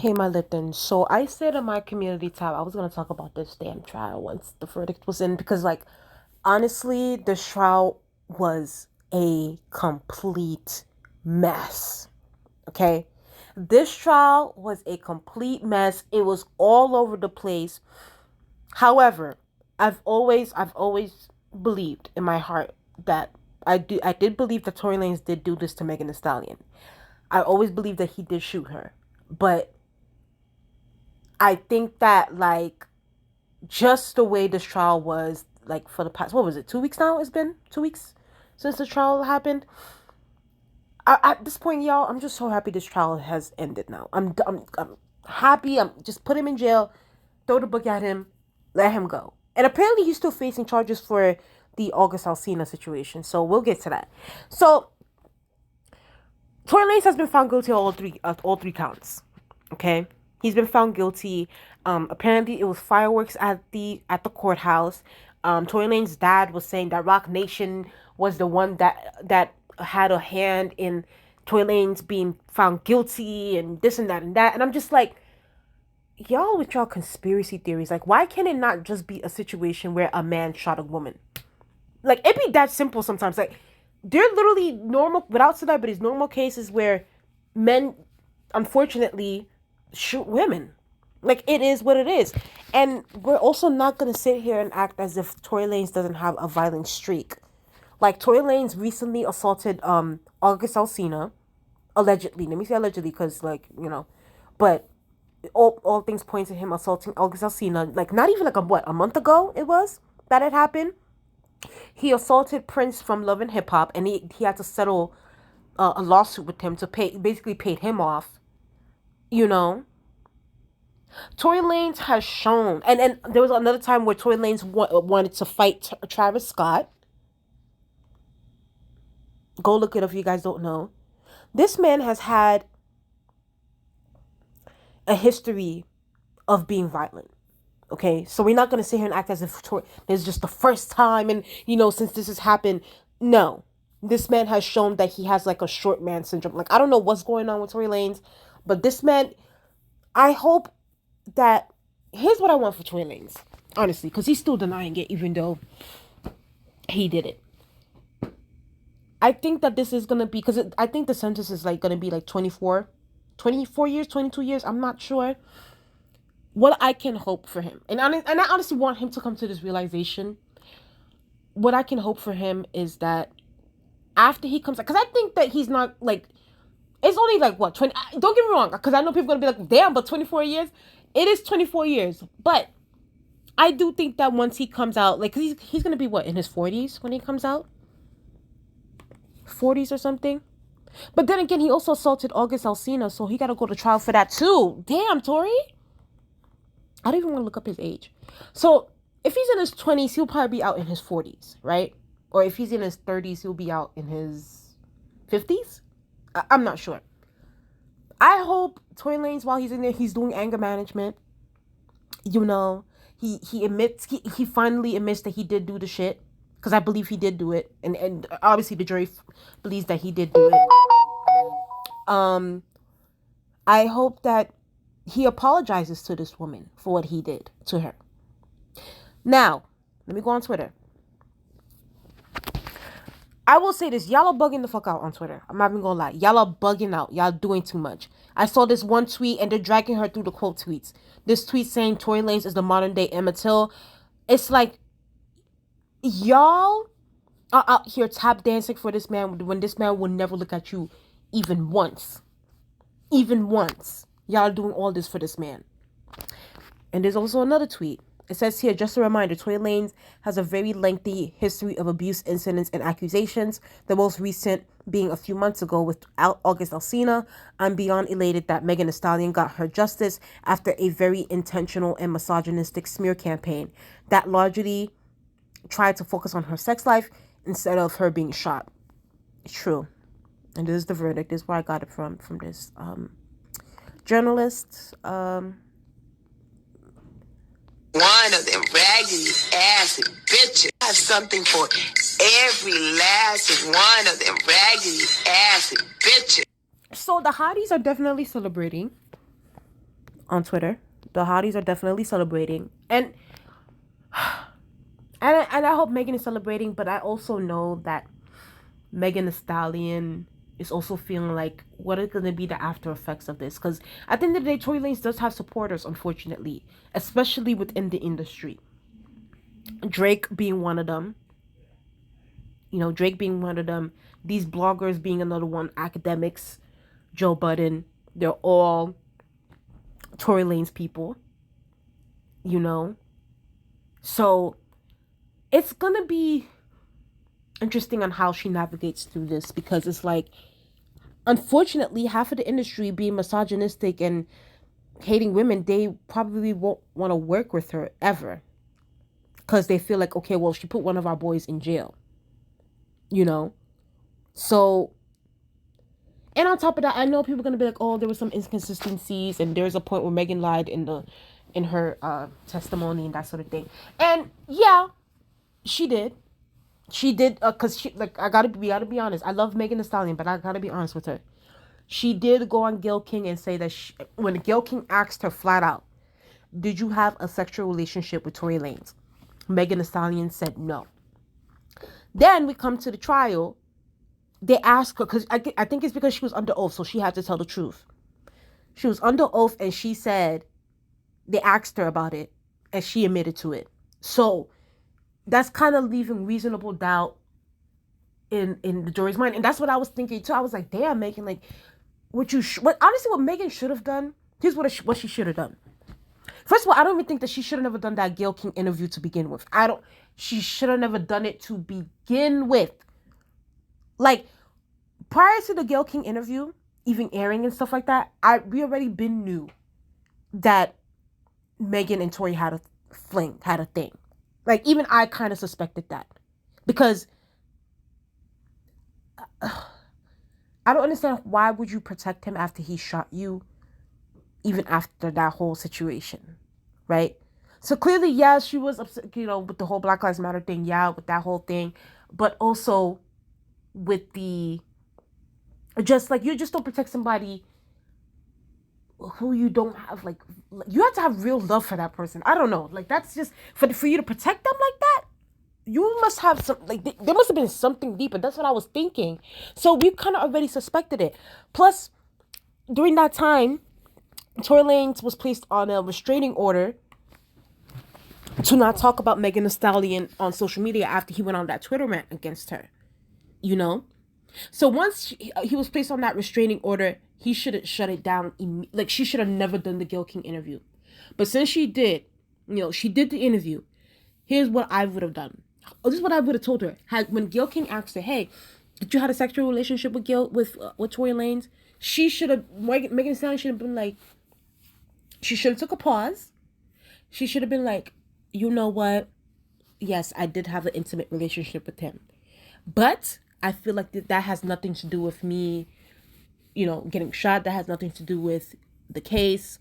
Hey, my Lipton. So I said in my community tab I was gonna talk about this damn trial once the verdict was in because, like, honestly, this trial was a complete mess. Okay, this trial was a complete mess. It was all over the place. However, I've always believed in my heart that I did believe that Tory Lanez did do this to Megan Thee Stallion. I always believed that he did shoot her, but I think that, like, just the way this trial was, like, for the past, what was it, 2 weeks now? It's been 2 weeks since the trial happened. At this point, y'all, I'm just so happy this trial has ended now. I'm happy. I'm just put him in jail, throw the book at him, let him go. And apparently he's still facing charges for the August Alsina situation. So we'll get to that. So Tory Lanez has been found guilty of all three counts. Okay, he's been found guilty. Apparently it was fireworks at the courthouse. Tory Lanez's dad was saying that Rock Nation was the one that had a hand in Tory Lanez being found guilty and this and that and that. And I'm just like, y'all with y'all conspiracy theories. Like, why can it not just be a situation where a man shot a woman? Like, it be that simple sometimes. Like, there are literally normal, without celebrities, normal cases where men, unfortunately, shoot women. Like, it is what it is. And we're also not going to sit here and act as if Tory Lanez doesn't have a violent streak. Like, Tory Lanez recently assaulted August Alsina, allegedly. Let me say allegedly because, like, but all things point to him assaulting August Alsina. Like, not even like a month ago it was that it happened. He assaulted Prince from Love and Hip Hop, and he had to settle a lawsuit with him to basically paid him off. Tory Lanez has shown, and there was another time where Tory Lanez wanted to fight Travis Scott. Go look it up if you guys don't know. This man has had a history of being violent. Okay, so we're not going to sit here and act as if this is just the first time and, since this has happened. No, this man has shown that he has, like, a short man syndrome. Like, I don't know what's going on with Tory Lanez, but this man, I hope that, here's what I want for Tory Lanez, honestly, because he's still denying it even though he did it. I think that this is going to be, because I think the sentence is, like, going to be, like, 24 years, 22 years, I'm not sure. What I can hope for him, and I honestly want him to come to this realization. What I can hope for him is that after he comes, because I think that he's not, like, it's only like what 20. Don't get me wrong, because I know people are gonna be like, damn, but 24 years, it is 24 years. But I do think that once he comes out, like, cause he's gonna be what, in his 40s when he comes out, 40s or something. But then again, he also assaulted August Alsina, so he gotta go to trial for that too. Damn, Tory. I don't even want to look up his age. So if he's in his 20s, he'll probably be out in his 40s, right? Or if he's in his 30s, he'll be out in his 50s. I'm not sure. I hope Tory Lanez, while he's in there, he's doing anger management. He finally admits that he did do the shit. Because I believe he did do it. And obviously the jury believes that he did do it. I hope that he apologizes to this woman for what he did to her. Now, let me go on Twitter. I will say this. Y'all are bugging the fuck out on Twitter. I'm not even gonna lie. Y'all are bugging out. Y'all doing too much. I saw this one tweet and they're dragging her through the quote tweets. This tweet saying Tory Lanez is the modern day Emmett Till. It's like, y'all are out here tap dancing for this man when this man will never look at you even once. Even once. Y'all are doing all this for this man. And there's also another tweet. It says here, just a reminder, Tory Lanez has a very lengthy history of abuse incidents and accusations, the most recent being a few months ago with August Alsina. I'm beyond elated that Megan Thee Stallion got her justice after a very intentional and misogynistic smear campaign that largely tried to focus on her sex life instead of her being shot. It's true. And this is the verdict. This is where I got it from this journalist. One of them raggedy ass bitches. I have something for every last one of them raggedy ass bitches. So the hotties are definitely celebrating. on Twitter. The hotties are definitely celebrating, and I hope Megan is celebrating. But I also know that Megan Thee Stallion is also feeling like, what are going to be the after effects of this? Because at the end of the day, Tory Lanez does have supporters, unfortunately, especially within the industry. Drake being one of them. Drake being one of them. These bloggers being another one. Academics, Joe Budden. They're all Tory Lanez people. So it's going to be interesting on how she navigates through this, because it's like, unfortunately, half of the industry being misogynistic and hating women, they probably won't want to work with her ever, because they feel like, okay, well, she put one of our boys in jail, so, and on top of that, I know people are going to be like, oh, there were some inconsistencies, and there's a point where Megan lied in her testimony and that sort of thing. And yeah, she did. Because she, like, we gotta be honest. I love Megan Thee Stallion, but I gotta be honest with her. She did go on Gayle King and say that when Gayle King asked her flat out, did you have a sexual relationship with Tory Lanez? Megan Thee Stallion said no. Then we come to the trial. They asked her, because I think it's because she was under oath, so she had to tell the truth. She was under oath, and she said, they asked her about it, and she admitted to it. So that's kind of leaving reasonable doubt in the jury's mind. And that's what I was thinking too. I was like, damn, Megan, like, honestly, what Megan should have done, here's what she should have done. First of all, I don't even think that she should have never done that Gayle King interview to begin with. She should have never done it to begin with. Like, prior to the Gayle King interview even airing and stuff like that, we already knew that Megan and Tory had a thing. Like, even I kind of suspected that. Because I don't understand, why would you protect him after he shot you, even after that whole situation, right? So clearly, yeah, she was upset, with the whole Black Lives Matter thing, yeah, with that whole thing, but also with you just don't protect somebody who you don't have, like, you have to have real love for that person. I don't know, like, that's just, for you to protect them like that, you must have some, like, there must have been something deeper. That's what I was thinking. So we kind of already suspected it. Plus, during that time, Tory Lanez was placed on a restraining order to not talk about Megan Thee Stallion on social media after he went on that Twitter rant against her. So once he was placed on that restraining order, he should have shut it down. Like, she should have never done the Gayle King interview. But since she did, she did the interview. Here's what I would have done. This is what I would have told her. When Gayle King asked her, hey, did you have a sexual relationship with Tory Lanez? She should have, Megan Thee Stallion should have been like, she should have took a pause. She should have been like, you know what? Yes, I did have an intimate relationship with him. But I feel like that has nothing to do with me, getting shot. That has nothing to do with the case.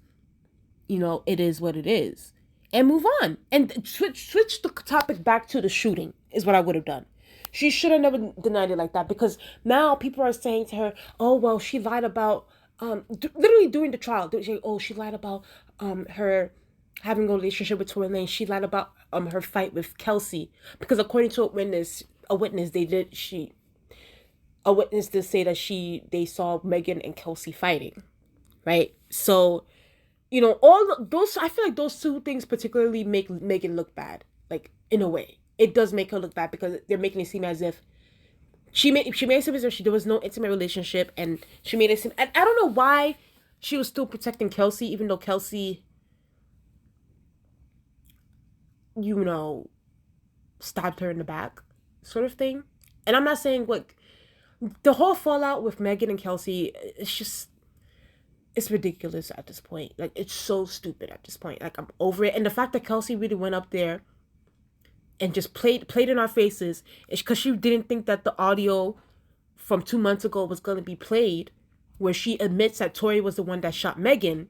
It is what it is. And move on. And switch the topic back to the shooting is what I would have done. She should have never denied it like that, because now people are saying to her, oh, well, she lied about, literally during the trial, they say, oh, she lied about her having a relationship with Tory Lanez. She lied about her fight with Kelsy, because according to a witness, a witness did say that they saw Megan and Kelsy fighting, right? So, all those, I feel like those two things particularly make Megan look bad. Like, in a way, it does make her look bad, because they're making it seem as if she made it seem as if there was no intimate relationship, and she made it seem, and I don't know why she was still protecting Kelsy, even though Kelsy, stabbed her in the back, sort of thing. And I'm not saying, like, the whole fallout with Megan and Kelsy, it's ridiculous at this point. Like, it's so stupid at this point. Like, I'm over it. And the fact that Kelsy really went up there and just played in our faces is because she didn't think that the audio from 2 months ago was going to be played, where she admits that Tory was the one that shot Megan.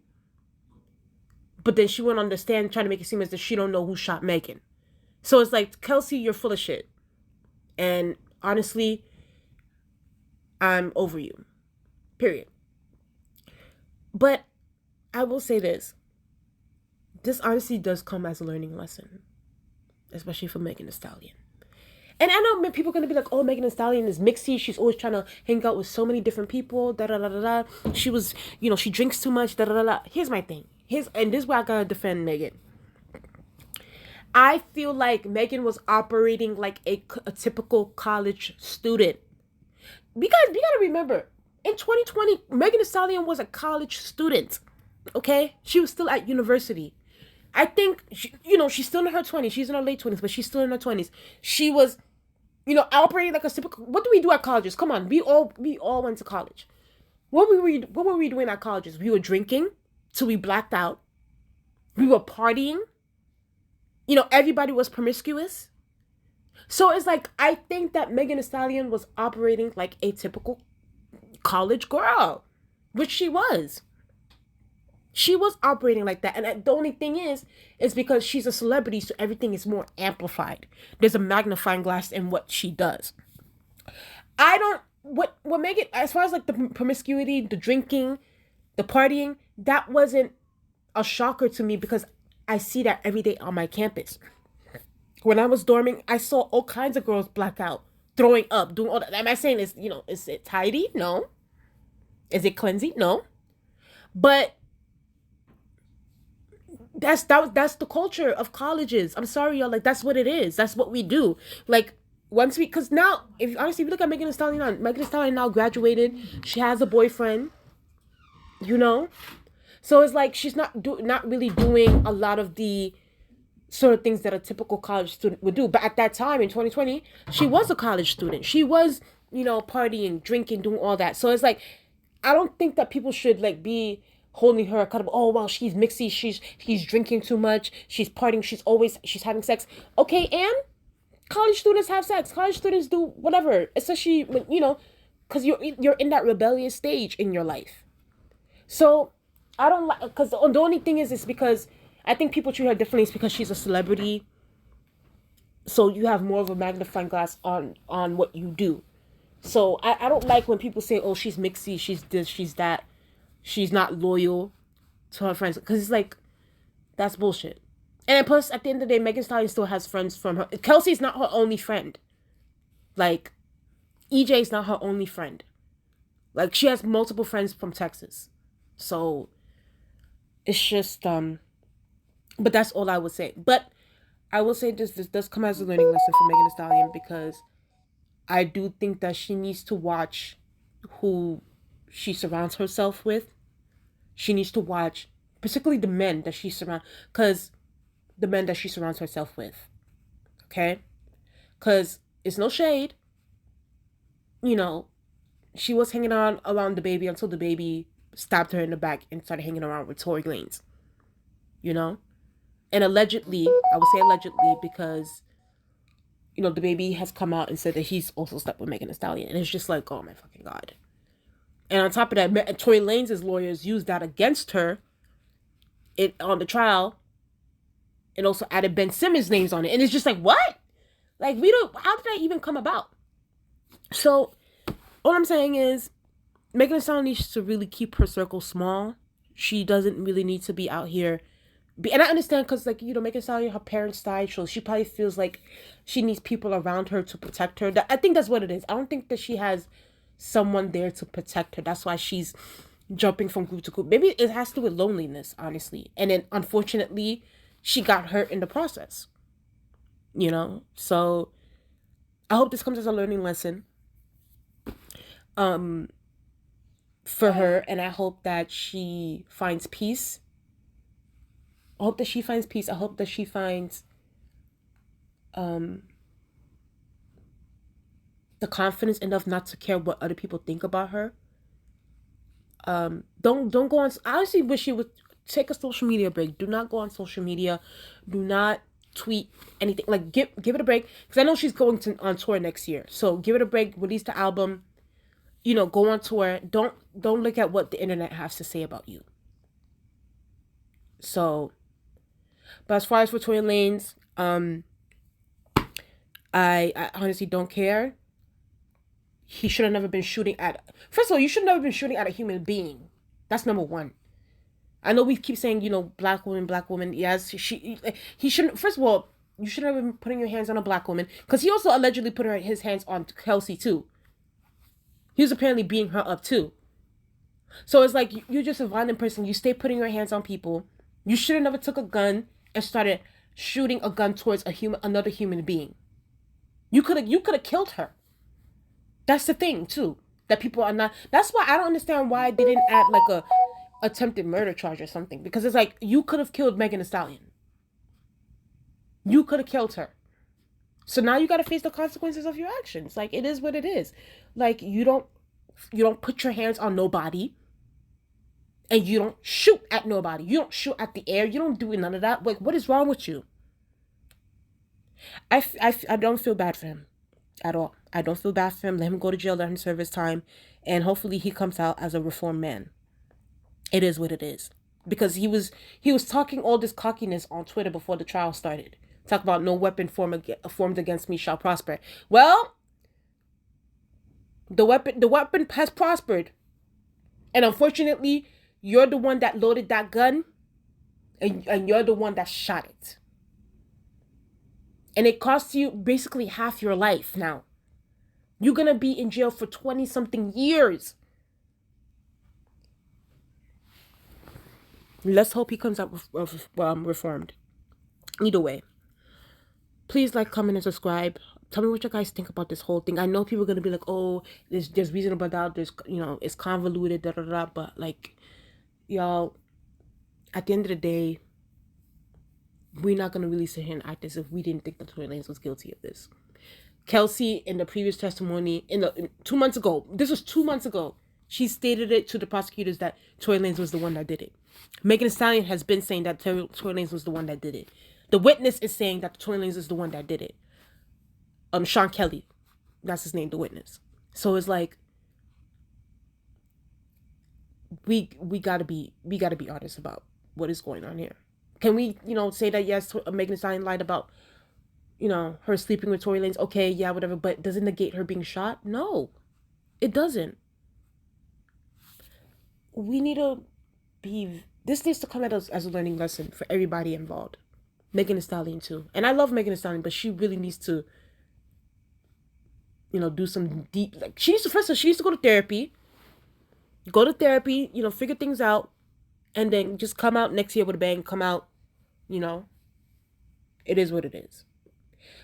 But then she went on the stand trying to make it seem as if she don't know who shot Megan. So it's like, Kelsy, you're full of shit. And honestly, I'm over you. Period. But I will say this. this honestly does come as a learning lesson, especially for Megan Thee Stallion. And I know people are gonna be like, "Oh, Megan Thee Stallion is mixy. She's always trying to hang out with so many different people." Da da da da da. She was, she drinks too much. Da da da da. Here's my thing. And this is why I gotta defend Megan. I feel like Megan was operating like a typical college student. Because you gotta remember, in 2020, Megan Thee Stallion was a college student. Okay, she was still at university. I think she's still in her 20s. She's in her late 20s, but she's still in her 20s. She was, operating like a typical. What do we do at colleges? Come on, we all went to college. What were we doing at colleges? We were drinking till we blacked out. We were partying. Everybody was promiscuous. So it's like, I think that Megan Thee Stallion was operating like a typical college girl, which she was. She was operating like that. And the only thing is because she's a celebrity, so everything is more amplified. There's a magnifying glass in what she does. What Megan, as far as like the promiscuity, the drinking, the partying, that wasn't a shocker to me because I see that every day on my campus. When I was dorming, I saw all kinds of girls black out, throwing up, doing all that. Am I saying is it tidy? No. Is it cleansy? No. But that's the culture of colleges. I'm sorry, y'all. Like, that's what it is. That's what we do. Like, because now, if you look at Megan Thee Stallion now graduated. She has a boyfriend. So it's like she's not really doing a lot of the sort of things that a typical college student would do. But at that time in 2020, she was a college student. She was, partying, drinking, doing all that. So it's like, I don't think that people should like be holding her accountable. Oh, well, she's mixy. She's drinking too much. She's partying. She's having sex. Okay, and college students have sex. College students do whatever, especially when, because you're in that rebellious stage in your life. So I don't like, because the only thing is because I think people treat her differently. It's because she's a celebrity. So you have more of a magnifying glass on what you do. So I don't like when people say, oh, she's mixy, she's this, she's that, she's not loyal to her friends. Because it's like, that's bullshit. And plus, at the end of the day, Megan Thee Stallion still has friends from her. Kelsey's not her only friend. Like, EJ's not her only friend. Like, she has multiple friends from Texas. So, it's just, but that's all I would say. But I will say this does come as a learning lesson for Megan Thee Stallion, because I do think that she needs to watch who she surrounds herself with. She needs to watch, particularly the men that she surrounds herself with. Okay? Because it's no shade. She was hanging on around the baby until the baby stabbed her in the back and started hanging around with Tory Lanez. And allegedly, I would say allegedly, because, the baby has come out and said that he's also slept with Megan Thee Stallion. And it's just like, oh my fucking God. And on top of that, Tory Lanez's lawyers used that against her on the trial, and also added Ben Simmons' names on it. And it's just like, what? Like, how did that even come about? So, all I'm saying is, Megan Thee Stallion needs to really keep her circle small. She doesn't really need to be out here. And I understand, because, like, Megan Thee Stallion, her parents died, so she probably feels like she needs people around her to protect her. I think that's what it is. I don't think that she has someone there to protect her. That's why she's jumping from group to group. Maybe it has to do with loneliness, honestly. And then, unfortunately, she got hurt in the process. So I hope this comes as a learning lesson for her, and I hope that she finds peace. I hope that she finds peace. I hope that she finds the confidence enough not to care what other people think about her. Don't go on. I honestly wish she would take a social media break. Do not go on social media. Do not tweet anything. Like, give it a break, because I know she's going on tour next year. So give it a break. Release the album. Go on tour. Don't look at what the internet has to say about you. So, but as far as for Tory Lanez, I honestly don't care. He should have never been shooting at. First of all, you should have never been shooting at a human being. That's number one. I know we keep saying, black woman. Yes, he shouldn't. First of all, you shouldn't have been putting your hands on a black woman because he also allegedly put his hands on Kelsey too. He was apparently beating her up too. So it's like you're just a violent person. You stay putting your hands on people. You should have never took a gun and started shooting a gun towards another human being. You could have killed her. That's the thing too. That people are not. That's why I don't understand why they didn't add like a attempted murder charge or something. Because it's like you could have killed Megan Thee Stallion. You could have killed her. So now you got to face the consequences of your actions. Like it is what it is. Like you don't put your hands on nobody. And you don't shoot at nobody. You don't shoot at the air. You don't do none of that. Like, what is wrong with you? I don't feel bad for him at all. I don't feel bad for him. Let him go to jail. Let him serve his time. And hopefully he comes out as a reformed man. It is what it is. Because he was talking all this cockiness on Twitter before the trial started. Talk about no weapon formed against me shall prosper. Well, the weapon has prospered. And unfortunately, you're the one that loaded that gun, and you're the one that shot it. And it costs you basically half your life now. You're going to be in jail for 20-something years. Let's hope he comes out reformed. Either way, please like, comment, and subscribe. Tell me what you guys think about this whole thing. I know people are going to be like, oh, there's reasonable doubt. There's, it's convoluted, but like, y'all, at the end of the day, we're not going to really sit here and act as if we didn't think that Tory Lanez was guilty of this. Kelsey, in the previous testimony, 2 months ago, this was 2 months ago, she stated it to the prosecutors that Tory Lanez was the one that did it. Megan Thee Stallion has been saying that Tory Lanez was the one that did it. The witness is saying that Tory Lanez is the one that did it. Sean Kelly, that's his name, the witness. So it's like, we gotta be honest about what is going on here. Can we, say that yes, Megan Thee Stallion lied about, her sleeping with Tory Lanez? Okay, yeah, whatever. But does it negate her being shot? No, it doesn't. We need to be. This needs to come at us as a learning lesson for everybody involved. Megan Thee Stallion too. And I love Megan Thee Stallion, but she really needs to, do some deep. Like she needs to go to therapy. Go to therapy. Figure things out, and then just come out next year with a bang. Come out. It is what it is.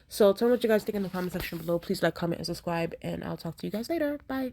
So tell me what you guys think in the comment section below. Please like, comment, and subscribe, and I'll talk to you guys later. Bye.